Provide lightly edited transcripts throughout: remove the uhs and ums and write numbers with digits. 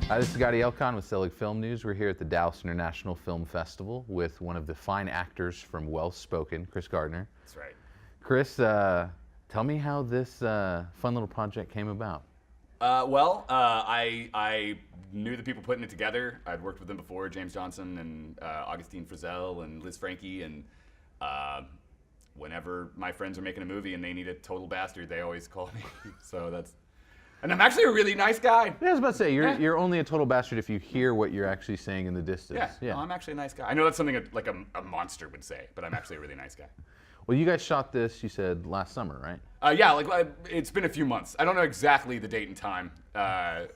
Hi, this is Gadi Elkon with Selig Film News. We're here at the Dallas International Film Festival with one of the fine actors from Well Spoken, Chris Gardner. That's right. Chris, tell me how this fun little project came about. I knew the people putting it together. I'd worked with them before, James Johnson and Augustine Frizzell and Liz Frankie, and whenever my friends are making a movie and they need a total bastard, they always call me. And I'm actually a really nice guy. Yeah, I was about to say, you're only a total bastard if you hear what you're actually saying in the distance. Yeah. No, I'm actually a nice guy. I know that's something like a monster would say, but I'm actually a really nice guy. Well, you guys shot this, you said, last summer, right? It's been a few months. I don't know exactly the date and time.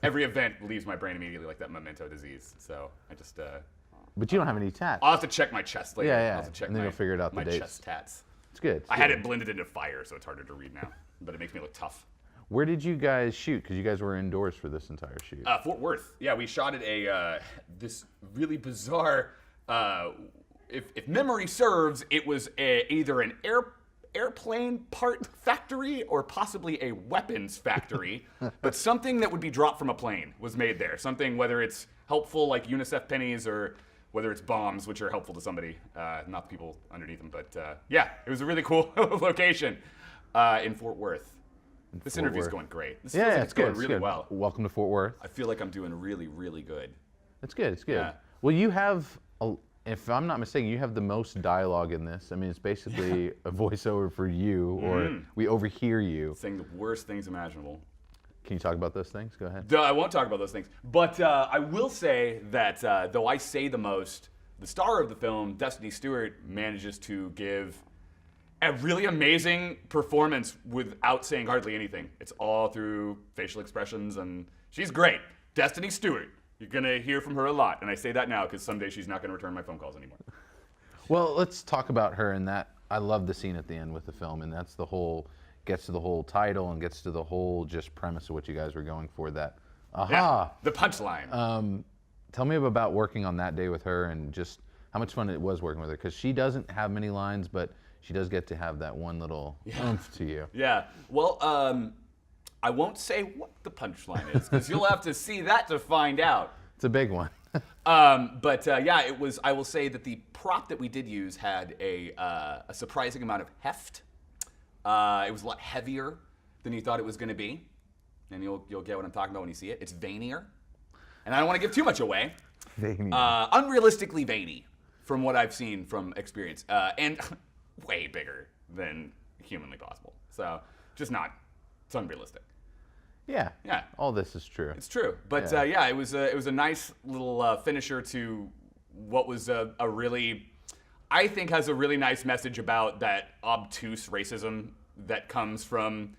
Every event leaves my brain immediately, like that memento disease. So I just. But you don't have any tats. I'll have to check my chest later. Yeah. I'll have to check and then you'll figure it out my the dates. chest tats. It's good. I had it blended into fire, so it's harder to read now. But it makes me look tough. Where did you guys shoot? Because you guys were indoors for this entire shoot. Fort Worth. Yeah, we shot at this really bizarre. If memory serves, it was either an airplane part factory or possibly a weapons factory, but something that would be dropped from a plane was made there. Something, whether it's helpful like UNICEF pennies or whether it's bombs, which are helpful to somebody, not the people underneath them. But yeah, it was a really cool location in Fort Worth. This interview's going great. This feels like it's going really well. Welcome to Fort Worth. I feel like I'm doing really, really good. It's good. It's good. Yeah. Well, you have, if I'm not mistaken, you have the most dialogue in this. I mean, it's basically a voiceover for you, or we overhear you. Saying the worst things imaginable. Can you talk about those things? Go ahead. I won't talk about those things. But I will say that though I say the most, the star of the film, Destiny Stewart, manages to give a really amazing performance without saying hardly anything. It's all through facial expressions, and she's great. Destiny Stewart. You're going to hear from her a lot, and I say that now because someday she's not going to return my phone calls anymore. Well, let's talk about her and that. I love the scene at the end with the film, and that's the whole, gets to the whole title and gets to the whole just premise of what you guys were going for, that aha. Yeah, the punchline. Tell me about working on that day with her and just how much fun it was working with her, because she doesn't have many lines, but she does get to have that one little oomph to you. Yeah. Well, I won't say what the punchline is because you'll have to see that to find out. It's a big one. Yeah, it was. I will say that the prop that we did use had a surprising amount of heft. It was a lot heavier than you thought it was going to be, and you'll get what I'm talking about when you see it. It's veinier, and I don't want to give too much away. Veinier. Unrealistically veiny, from what I've seen from experience, and way bigger than humanly possible. So just not. It's unrealistic. Yeah. Yeah. All this is true. It's true. But yeah, it was a nice little finisher to what was a really, I think, has a really nice message about that obtuse racism that comes from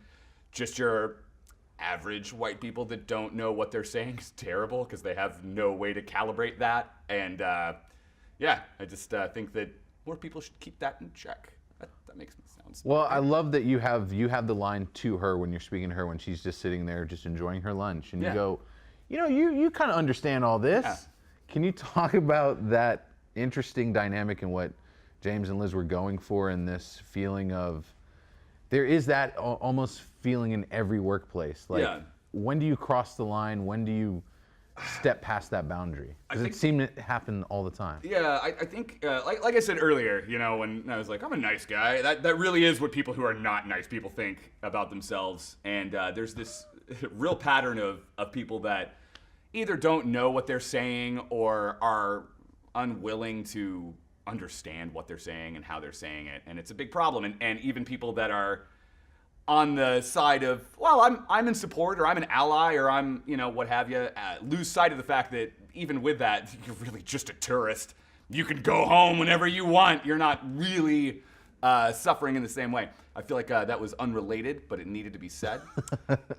just your average white people that don't know what they're saying is terrible because they have no way to calibrate that. And yeah, I just think that more people should keep that in check. That makes me sound smart. Well, I love that you have the line to her when you're speaking to her when she's just sitting there just enjoying her lunch, and you go, you know, you kind of understand all this. Yeah. Can you talk about that interesting dynamic and what James and Liz were going for in this feeling of, there is that almost feeling in every workplace. Like, when do you cross the line? When do you step past that boundary? Because it seemed to happen all the time. Yeah, I think, like I said earlier, you know, when I was like, I'm a nice guy, that really is what people who are not nice people think about themselves. And there's this real pattern of people that either don't know what they're saying or are unwilling to understand what they're saying and how they're saying it. And it's a big problem. And even people that are on the side of, well, I'm in support, or I'm an ally, or I'm, you know, what have you, lose sight of the fact that even with that, you're really just a tourist. You can go home whenever you want. You're not really suffering in the same way. I feel like that was unrelated, but it needed to be said.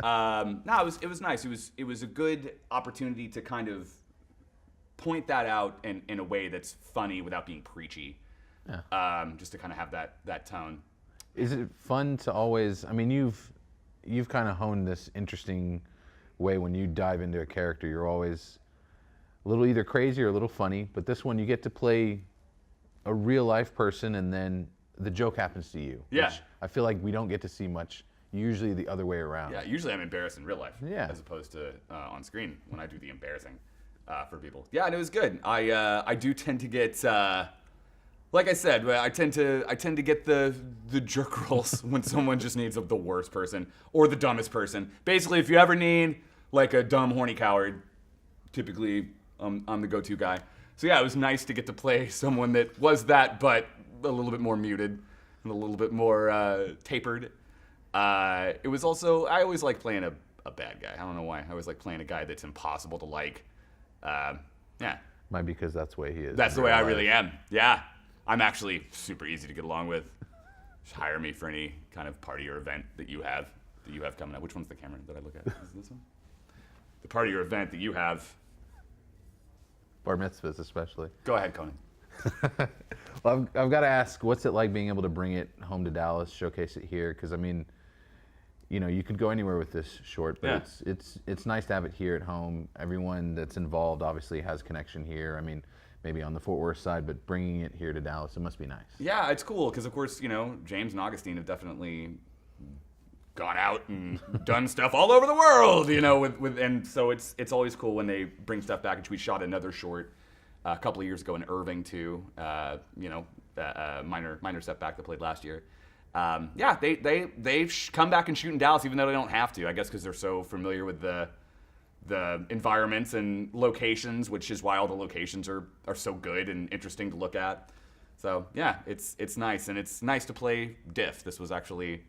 No, it was nice. It was a good opportunity to kind of point that out in a way that's funny without being preachy. Yeah. Just to kind of have that tone. Is it fun to always, I mean, you've kind of honed this interesting way when you dive into a character. You're always a little either crazy or a little funny, but this one you get to play a real life person and then the joke happens to you. Yeah. Which I feel like we don't get to see much usually the other way around. Yeah, usually I'm embarrassed in real life, Yeah. as opposed to on screen when I do the embarrassing for people. Yeah, and it was good. I do tend to get, like I said, I tend to get the jerk roles when someone just needs the worst person or the dumbest person. Basically, if you ever need like a dumb, horny coward, typically I'm the go-to guy. So yeah, it was nice to get to play someone that was that, but a little bit more muted and a little bit more tapered. It was also, I always like playing a bad guy. I don't know why. I always like playing a guy that's impossible to like. Yeah. Might be because that's the way he is. That's the way I really am. Yeah. I'm actually super easy to get along with. Just hire me for any kind of party or event that you have coming up. Which one's the camera that I look at? Is it this one? The party or event that you have. Bar mitzvahs especially. Go ahead, Conan. Well, I've got to ask, what's it like being able to bring it home to Dallas, showcase it here? Because I mean, you know, you could go anywhere with this short, but Yeah. it's nice to have it here at home. Everyone that's involved obviously has connection here. I mean, maybe on the Fort Worth side, but bringing it here to Dallas, it must be nice. Yeah, it's cool because, of course, you know, James and Augustine have definitely gone out and done stuff all over the world, you know, and so it's always cool when they bring stuff back. And we shot another short a couple of years ago in Irving too, you know, minor setback that played last year. Yeah, they come back and shoot in Dallas even though they don't have to. I guess because they're so familiar with the environments and locations, which is why all the locations are so good and interesting to look at. So yeah, it's nice, and it's nice to play Diff. This was actually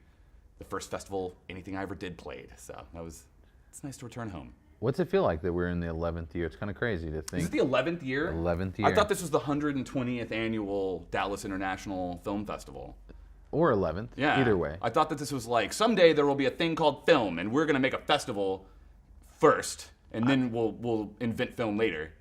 the first festival anything I ever did played, so it's nice to return home. What's it feel like that we're in the 11th year? It's kind of crazy to think. Is it the 11th year? 11th year. I thought this was the 120th annual Dallas International Film Festival. Or 11th. Yeah. Either way. I thought that this was like, someday there will be a thing called film, and we're going to make a festival first, and then we'll invent film later.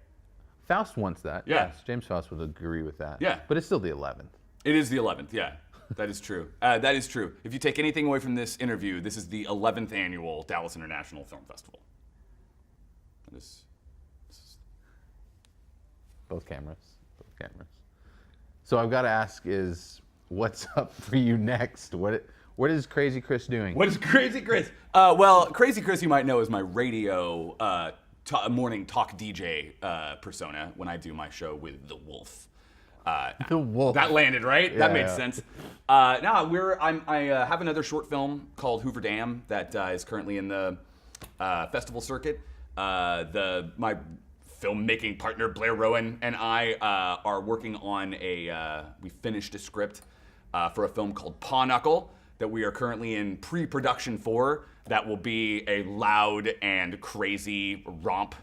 Faust wants that. Yeah. Yes, James Faust would agree with that. Yeah. But it's still the 11th. It is the 11th, yeah. That is true. That is true. If you take anything away from this interview, this is the 11th annual Dallas International Film Festival. That is... Both cameras. Both cameras. So I've got to ask is, what's up for you next? What is Crazy Chris doing? What is Crazy Chris? Well, Crazy Chris, you might know, is my radio morning talk DJ persona when I do my show with The Wolf. The Wolf. That landed, right? Yeah, That made yeah. sense. I have another short film called Hoover Dam that is currently in the festival circuit. My filmmaking partner Blair Rowan and I are working on we finished a script for a film called Paw Knuckle that we are currently in pre-production for. That will be a loud and crazy romp.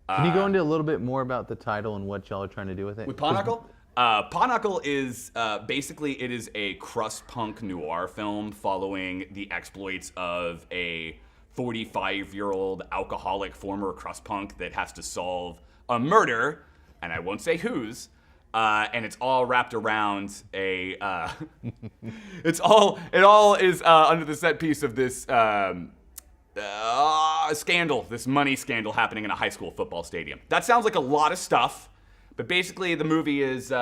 Can you go into a little bit more about the title and what y'all are trying to do with it? With Paw Knuckle? Paw Knuckle is basically it is a crust punk noir film following the exploits of a 45-year-old alcoholic former crust punk that has to solve a murder, and I won't say whose. And it's all wrapped around it all is under the set piece of this scandal, this money scandal happening in a high school football stadium. That sounds like a lot of stuff, but basically the movie is,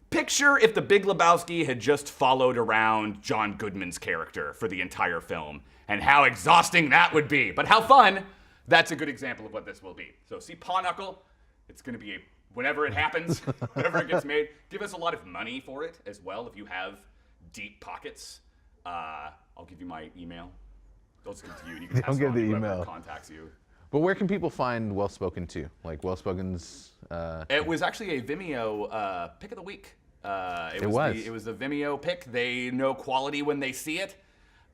picture if The Big Lebowski had just followed around John Goodman's character for the entire film, and how exhausting that would be. But how fun, that's a good example of what this will be. So see Paw Knuckle, it's gonna be whenever it happens, whenever it gets made. Give us a lot of money for it as well if you have deep pockets. I'll give you my email. I'll just give it to you. And you can pass Don't it give on the to whoever email. contacts you. But where can people find Well Spoken 2? Like Well Spoken's... It was actually a Vimeo pick of the week. It was the Vimeo pick. They know quality when they see it.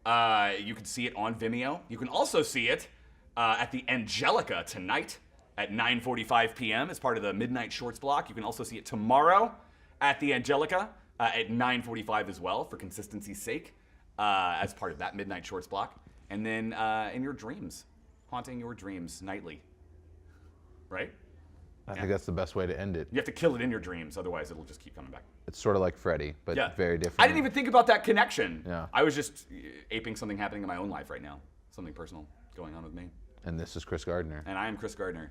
You can see it on Vimeo. You can also see it at the Angelica tonight at 9:45 p.m. as part of the Midnight Shorts block. You can also see it tomorrow at the Angelica at 9:45 as well, for consistency's sake, as part of that Midnight Shorts block. And then in your dreams, haunting your dreams nightly. Right? I think that's the best way to end it. You have to kill it in your dreams, otherwise it'll just keep coming back. It's sort of like Freddy, but very different. I didn't even think about that connection. Yeah. I was just aping something happening in my own life right now. Something personal going on with me. And this is Chris Gardner. And I am Chris Gardner.